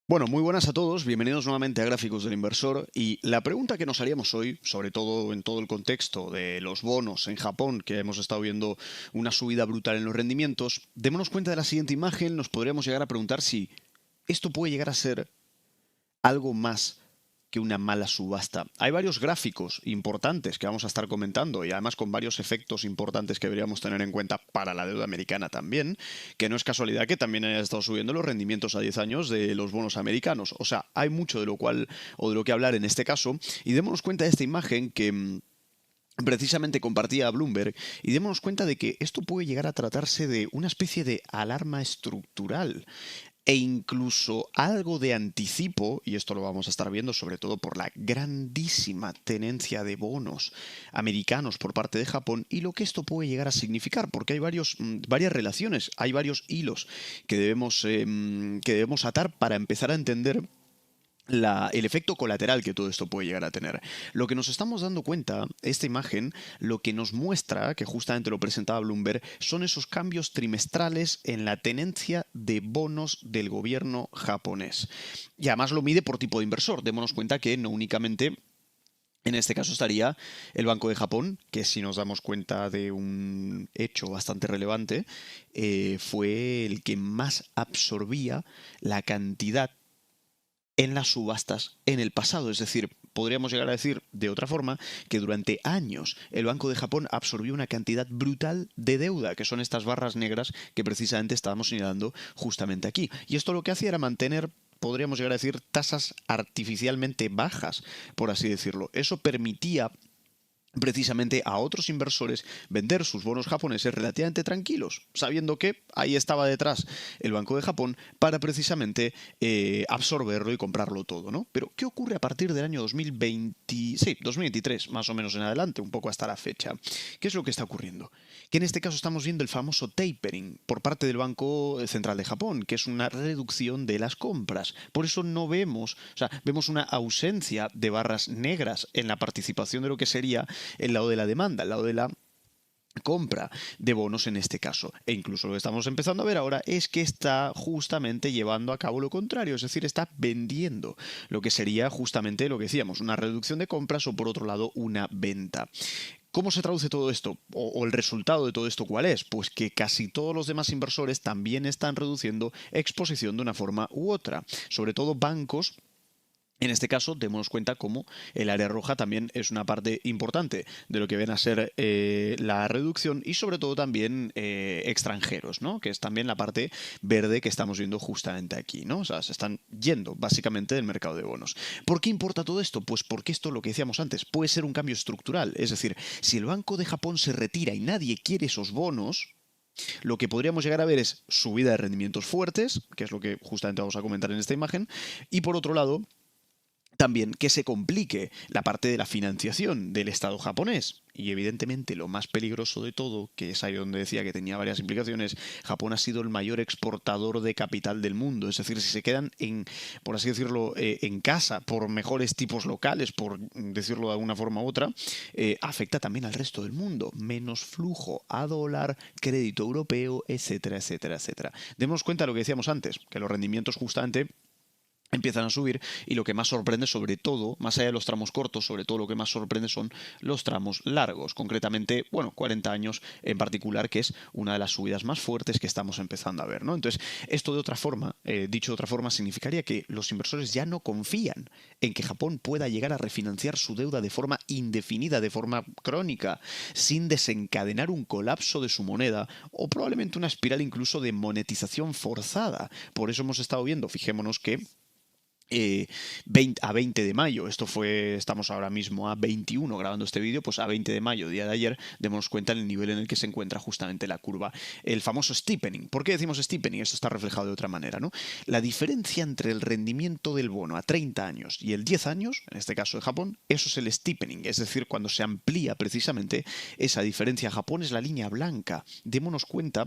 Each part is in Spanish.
Bueno, muy buenas a todos, bienvenidos nuevamente a Gráficos del Inversor y la pregunta que nos haríamos hoy, sobre todo en todo el contexto de los bonos en Japón, que hemos estado viendo una subida brutal en los rendimientos, démonos cuenta de la siguiente imagen, nos podríamos llegar a preguntar si esto puede llegar a ser algo más que una mala subasta. Hay varios gráficos importantes que vamos a estar comentando y además con varios efectos importantes que deberíamos tener en cuenta para la deuda americana también, que no es casualidad que también haya estado subiendo los rendimientos a 10 años de los bonos americanos. O sea, hay mucho de lo cual o de lo que hablar en este caso y démonos cuenta de esta imagen que precisamente compartía Bloomberg y démonos cuenta de que esto puede llegar a tratarse de una especie de alarma estructural e incluso algo de anticipo, y esto lo vamos a estar viendo sobre todo por la grandísima tenencia de bonos americanos por parte de Japón y lo que esto puede llegar a significar, porque hay varias relaciones, hay varios hilos que debemos atar para empezar a entender el efecto colateral que todo esto puede llegar a tener. Lo que nos estamos dando cuenta, esta imagen, lo que nos muestra, que justamente lo presentaba Bloomberg, son esos cambios trimestrales en la tenencia de bonos del gobierno japonés. Y además lo mide por tipo de inversor. Démonos cuenta que no únicamente en este caso estaría el Banco de Japón, que si nos damos cuenta de un hecho bastante relevante, fue el que más absorbía la cantidad en las subastas en el pasado. Es decir, podríamos llegar a decir de otra forma que durante años el Banco de Japón absorbió una cantidad brutal de deuda, que son estas barras negras que precisamente estábamos señalando justamente aquí. Y esto lo que hacía era mantener, podríamos llegar a decir, tasas artificialmente bajas, por así decirlo. Eso permitía precisamente a otros inversores vender sus bonos japoneses relativamente tranquilos, sabiendo que ahí estaba detrás el Banco de Japón para precisamente absorberlo y comprarlo todo, ¿no? Pero, ¿qué ocurre a partir del año 2020, sí, 2023, más o menos en adelante, un poco hasta la fecha? ¿Qué es lo que está ocurriendo? Que en este caso estamos viendo el famoso tapering por parte del Banco Central de Japón, que es una reducción de las compras. Por eso no vemos, o sea, vemos una ausencia de barras negras en la participación de lo que sería el lado de la demanda, el lado de la compra de bonos en este caso. E incluso lo que estamos empezando a ver ahora es que está justamente llevando a cabo lo contrario, es decir, está vendiendo lo que sería justamente lo que decíamos, una reducción de compras o por otro lado una venta. ¿Cómo se traduce todo esto? O el resultado de todo esto cuál es? Pues que casi todos los demás inversores también están reduciendo exposición de una forma u otra. Sobre todo bancos. En este caso, démonos cuenta cómo el área roja también es una parte importante de lo que ven a ser la reducción y sobre todo también extranjeros, ¿no? Que es también la parte verde que estamos viendo justamente aquí, ¿no? O sea, se están yendo básicamente del mercado de bonos. ¿Por qué importa todo esto? Pues porque esto, lo que decíamos antes, puede ser un cambio estructural. Es decir, si el Banco de Japón se retira y nadie quiere esos bonos, lo que podríamos llegar a ver es subida de rendimientos fuertes, que es lo que justamente vamos a comentar en esta imagen, y por otro lado, también que se complique la parte de la financiación del Estado japonés. Y evidentemente lo más peligroso de todo, que es ahí donde decía que tenía varias implicaciones, Japón ha sido el mayor exportador de capital del mundo. Es decir, si se quedan por así decirlo, en casa por mejores tipos locales, por decirlo de alguna forma u otra, afecta también al resto del mundo. Menos flujo a dólar, crédito europeo, etcétera, etcétera, etcétera. Demos cuenta de lo que decíamos antes, que los rendimientos justamente empiezan a subir y lo que más sorprende sobre todo, más allá de los tramos cortos, sobre todo lo que más sorprende son los tramos largos, concretamente, bueno, 40 años en particular, que es una de las subidas más fuertes que estamos empezando a ver, ¿no? Entonces, esto de otra forma, dicho de otra forma, significaría que los inversores ya no confían en que Japón pueda llegar a refinanciar su deuda de forma indefinida, de forma crónica, sin desencadenar un colapso de su moneda o probablemente una espiral incluso de monetización forzada. Por eso hemos estado viendo, fijémonos que eh, 20 de mayo, esto fue, estamos ahora mismo a 21 grabando este vídeo, pues a 20 de mayo, día de ayer, demos cuenta del nivel en el que se encuentra justamente la curva, el famoso steepening. ¿Por qué decimos steepening? Esto está reflejado de otra manera, ¿no? La diferencia entre el rendimiento del bono a 30 años y el 10 años, en este caso de Japón, eso es el steepening, es decir, cuando se amplía precisamente esa diferencia. Japón es la línea blanca. Démonos cuenta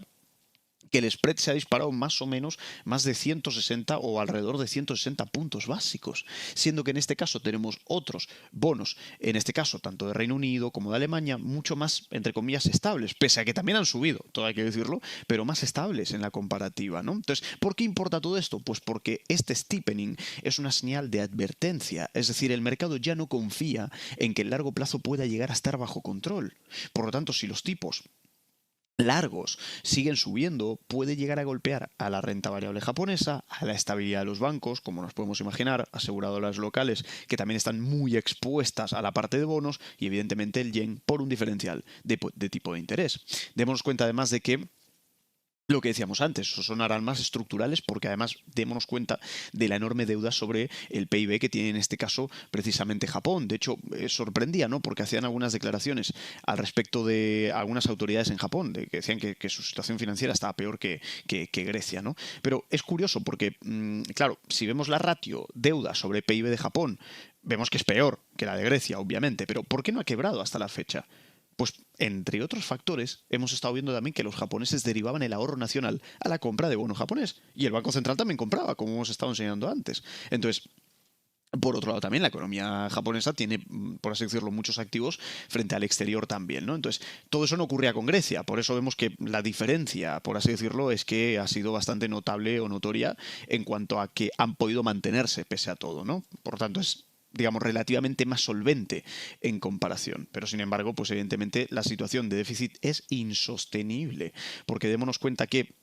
que el spread se ha disparado más o menos más de 160 o alrededor de 160 puntos básicos, siendo que en este caso tenemos otros bonos, en este caso tanto de Reino Unido como de Alemania, mucho más, entre comillas, estables, pese a que también han subido, todo hay que decirlo, pero más estables en la comparativa, ¿no? Entonces, ¿por qué importa todo esto? Pues porque este steepening es una señal de advertencia, es decir, el mercado ya no confía en que el largo plazo pueda llegar a estar bajo control. Por lo tanto, si los tipos largos siguen subiendo, puede llegar a golpear a la renta variable japonesa, a la estabilidad de los bancos, como nos podemos imaginar, aseguradoras locales que también están muy expuestas a la parte de bonos y evidentemente el yen por un diferencial de tipo de interés. Démonos cuenta además de que lo que decíamos antes, son alarmas estructurales porque además démonos cuenta de la enorme deuda sobre el PIB que tiene en este caso precisamente Japón. De hecho, sorprendía, ¿no? Porque hacían algunas declaraciones al respecto de algunas autoridades en Japón, de que decían que su situación financiera estaba peor que Grecia, ¿no? Pero es curioso porque, claro, si vemos la ratio deuda sobre PIB de Japón, vemos que es peor que la de Grecia, obviamente, pero ¿por qué no ha quebrado hasta la fecha? Pues, entre otros factores, hemos estado viendo también que los japoneses derivaban el ahorro nacional a la compra de bono japonés. Y el Banco Central también compraba, como hemos estado enseñando antes. Entonces, por otro lado, también la economía japonesa tiene, por así decirlo, muchos activos frente al exterior también, ¿no? Entonces, todo eso no ocurría con Grecia. Por eso vemos que la diferencia, por así decirlo, es que ha sido bastante notable o notoria en cuanto a que han podido mantenerse pese a todo, ¿no? Por lo tanto, es digamos, relativamente más solvente en comparación. Pero, sin embargo, pues evidentemente la situación de déficit es insostenible, porque démonos cuenta que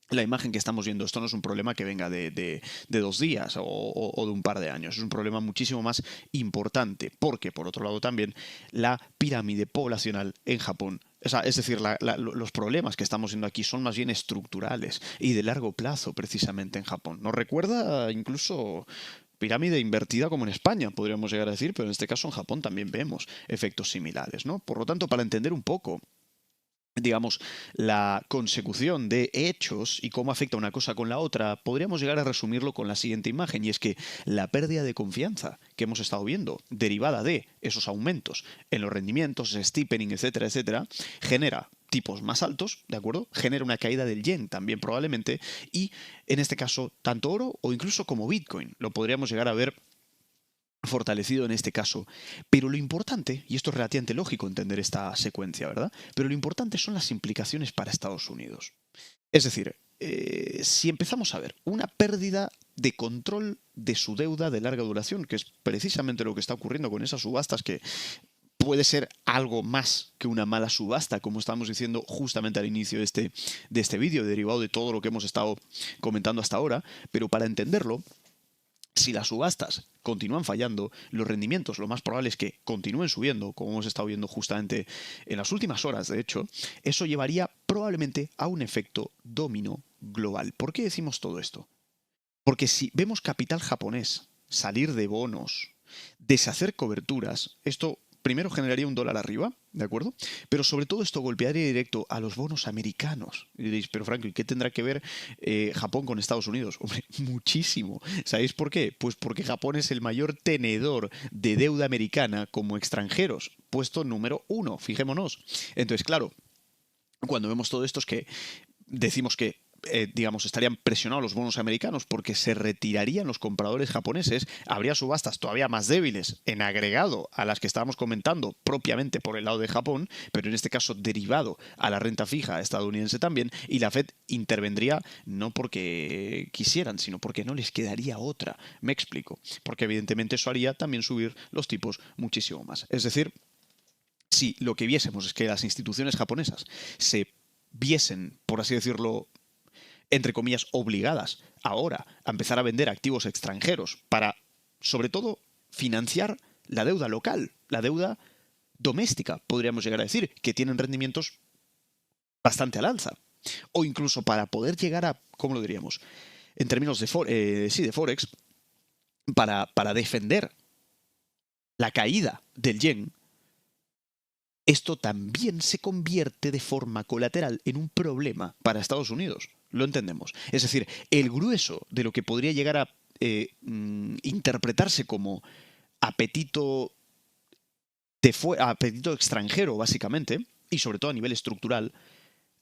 la imagen que estamos viendo, esto no es un problema que venga de 2 días o de un par de años, es un problema muchísimo más importante, porque, por otro lado, también la pirámide poblacional en Japón, o sea, es decir, los problemas que estamos viendo aquí son más bien estructurales y de largo plazo, precisamente en Japón. Nos recuerda incluso pirámide invertida como en España, podríamos llegar a decir, pero en este caso en Japón también vemos efectos similares, ¿no? Por lo tanto, para entender un poco digamos, la consecución de hechos y cómo afecta una cosa con la otra, podríamos llegar a resumirlo con la siguiente imagen, y es que la pérdida de confianza que hemos estado viendo, derivada de esos aumentos en los rendimientos, steepening, etcétera, etcétera, genera tipos más altos, ¿de acuerdo? Genera una caída del yen también probablemente, y en este caso, tanto oro o incluso como Bitcoin, lo podríamos llegar a ver fortalecido en este caso. Pero lo importante, y esto es relativamente lógico entender esta secuencia, ¿verdad? Pero lo importante son las implicaciones para Estados Unidos. Es decir, si empezamos a ver una pérdida de control de su deuda de larga duración, que es precisamente lo que está ocurriendo con esas subastas que puede ser algo más que una mala subasta, como estábamos diciendo justamente al inicio de este vídeo, derivado de todo lo que hemos estado comentando hasta ahora, pero para entenderlo, si las subastas continúan fallando, los rendimientos lo más probable es que continúen subiendo, como hemos estado viendo justamente en las últimas horas, de hecho, eso llevaría probablemente a un efecto dominó global. ¿Por qué decimos todo esto? Porque si vemos capital japonés salir de bonos, deshacer coberturas, esto primero generaría un dólar arriba, ¿de acuerdo? Pero sobre todo esto golpearía directo a los bonos americanos. Y diréis, pero Franco, ¿y qué tendrá que ver Japón con Estados Unidos? Hombre, muchísimo. ¿Sabéis por qué? Pues porque Japón es el mayor tenedor de deuda americana como extranjeros. Puesto número 1, fijémonos. Entonces, claro, cuando vemos todo esto es que decimos que digamos, estarían presionados los bonos americanos porque se retirarían los compradores japoneses, habría subastas todavía más débiles en agregado a las que estábamos comentando propiamente por el lado de Japón, pero en este caso derivado a la renta fija estadounidense también, y la Fed intervendría no porque quisieran, sino porque no les quedaría otra. Me explico. Porque evidentemente eso haría también subir los tipos muchísimo más. Es decir, si lo que viésemos es que las instituciones japonesas se viesen, por así decirlo, entre comillas, obligadas ahora a empezar a vender activos extranjeros para, sobre todo, financiar la deuda local, la deuda doméstica, podríamos llegar a decir, que tienen rendimientos bastante al alza. O incluso para poder llegar a, ¿cómo lo diríamos? En términos de Forex, para defender la caída del yen, esto también se convierte de forma colateral en un problema para Estados Unidos. Lo entendemos. Es decir, el grueso de lo que podría llegar a interpretarse como apetito, apetito extranjero, básicamente, y sobre todo a nivel estructural,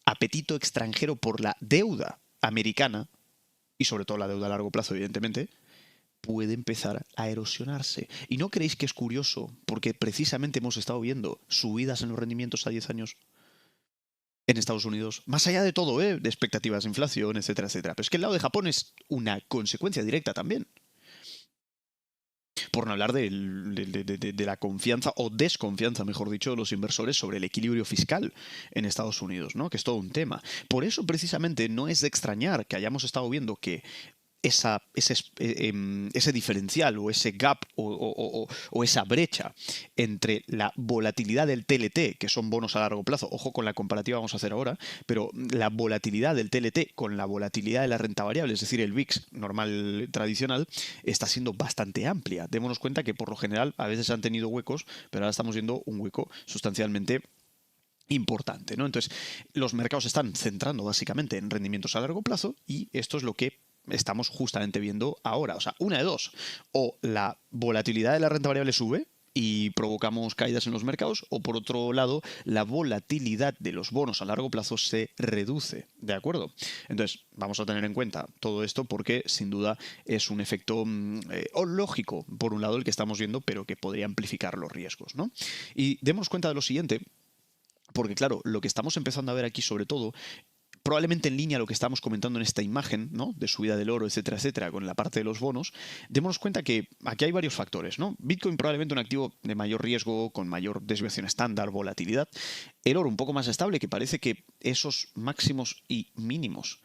apetito extranjero por la deuda americana, y sobre todo la deuda a largo plazo, evidentemente, puede empezar a erosionarse. ¿Y no creéis que es curioso? Porque precisamente hemos estado viendo subidas en los rendimientos a 10 años en Estados Unidos, más allá de todo, de expectativas de inflación, etcétera, etcétera. Pero es que el lado de Japón es una consecuencia directa también. Por no hablar de la confianza o desconfianza, mejor dicho, de los inversores sobre el equilibrio fiscal en Estados Unidos, ¿no? Que es todo un tema. Por eso, precisamente, no es de extrañar que hayamos estado viendo que ese diferencial o ese gap o esa brecha entre la volatilidad del TLT, que son bonos a largo plazo, ojo con la comparativa vamos a hacer ahora, pero la volatilidad del TLT con la volatilidad de la renta variable, es decir, el VIX normal tradicional, está siendo bastante amplia. Démonos cuenta que por lo general a veces han tenido huecos, pero ahora estamos viendo un hueco sustancialmente importante, ¿no? Entonces, los mercados están centrando básicamente en rendimientos a largo plazo y esto es lo que estamos justamente viendo ahora. O sea, una de dos. O la volatilidad de la renta variable sube y provocamos caídas en los mercados, o por otro lado, la volatilidad de los bonos a largo plazo se reduce. ¿De acuerdo? Entonces, vamos a tener en cuenta todo esto porque, sin duda, es un efecto lógico, por un lado, el que estamos viendo, pero que podría amplificar los riesgos, ¿no? Y demos cuenta de lo siguiente, porque claro, lo que estamos empezando a ver aquí sobre todo, probablemente en línea a lo que estamos comentando en esta imagen, ¿no? De subida del oro, etcétera, etcétera, con la parte de los bonos, démonos cuenta que aquí hay varios factores, ¿no? Bitcoin probablemente un activo de mayor riesgo, con mayor desviación estándar, volatilidad. El oro un poco más estable, que parece que esos máximos y mínimos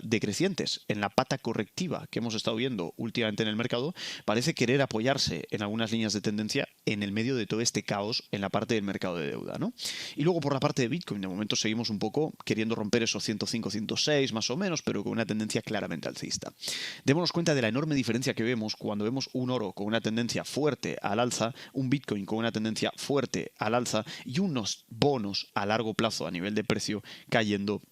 decrecientes en la pata correctiva que hemos estado viendo últimamente en el mercado, parece querer apoyarse en algunas líneas de tendencia en el medio de todo este caos en la parte del mercado de deuda, ¿no? Y luego por la parte de Bitcoin, de momento seguimos un poco queriendo romper esos 105, 106 más o menos, pero con una tendencia claramente alcista. Démonos cuenta de la enorme diferencia que vemos cuando vemos un oro con una tendencia fuerte al alza, un Bitcoin con una tendencia fuerte al alza y unos bonos a largo plazo a nivel de precio cayendo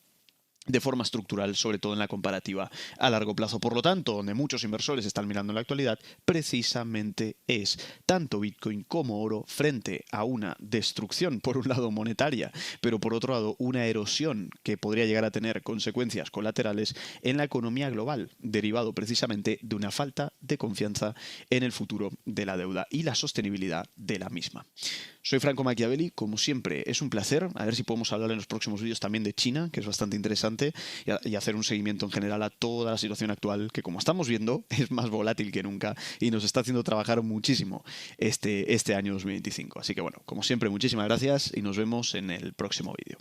de forma estructural, sobre todo en la comparativa a largo plazo. Por lo tanto, donde muchos inversores están mirando en la actualidad, precisamente es tanto Bitcoin como oro frente a una destrucción, por un lado monetaria, pero por otro lado una erosión que podría llegar a tener consecuencias colaterales en la economía global, derivado precisamente de una falta de confianza en el futuro de la deuda y la sostenibilidad de la misma. Soy Franco Machiavelli, como siempre es un placer, a ver si podemos hablar en los próximos vídeos también de China, que es bastante interesante, y hacer un seguimiento en general a toda la situación actual, que como estamos viendo es más volátil que nunca y nos está haciendo trabajar muchísimo este año 2025. Así que bueno, como siempre, muchísimas gracias y nos vemos en el próximo vídeo.